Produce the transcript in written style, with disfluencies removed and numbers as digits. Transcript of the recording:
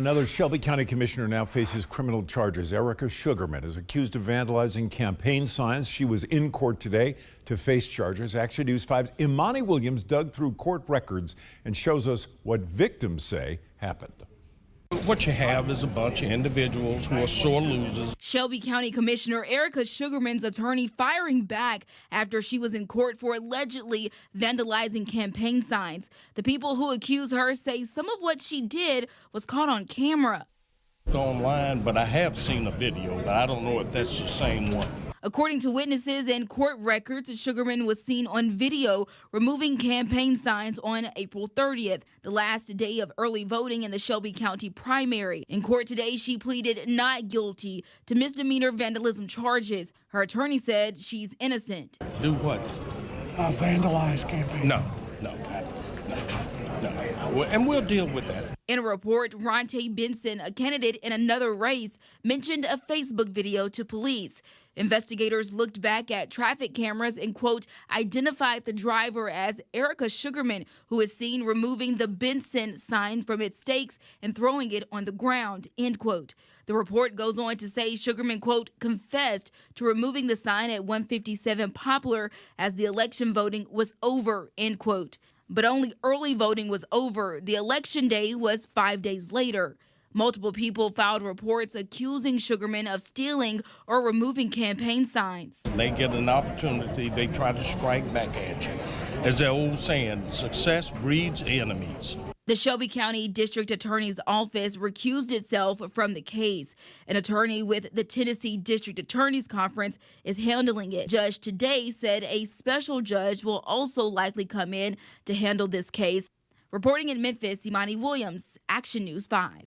Another Shelby County Commissioner now faces criminal charges. Erika Sugarmon is accused of vandalizing campaign signs. She was in court today to face charges. Action News 5's Imani Williams dug through court records and shows us what victims say happened. What you have is a bunch of individuals who are sore losers. Shelby County Commissioner Erika Sugarmon's attorney firing back after she was in court for allegedly vandalizing campaign signs. The people who accuse her say some of what she did was caught on camera. Online, but I have seen a video, but I don't know if that's the same one. According to witnesses and court records, Sugarmon was seen on video removing campaign signs on April 30th, the last day of early voting in the Shelby County primary. In court today, she pleaded not guilty to misdemeanor vandalism charges. Her attorney said she's innocent. Do what? Vandalize campaigns. No. And we'll deal with that. In a report, Ronte Benson, a candidate in another race, mentioned a Facebook video to police. Investigators looked back at traffic cameras and, quote, identified the driver as Erika Sugarmon, who is seen removing the Benson sign from its stakes and throwing it on the ground, end quote. The report goes on to say Sugarmon, quote, confessed to removing the sign at 157 Poplar as the election voting was over, end quote. But only early voting was over. The election day was 5 days later. Multiple people filed reports accusing Sugarmon of stealing or removing campaign signs. They get an opportunity, they try to strike back at you. As the old saying, success breeds enemies. The Shelby County District Attorney's Office recused itself from the case. An attorney with the Tennessee District Attorney's Conference is handling it. Judge today said a special judge will also likely come in to handle this case. Reporting in Memphis, Imani Williams, Action News 5.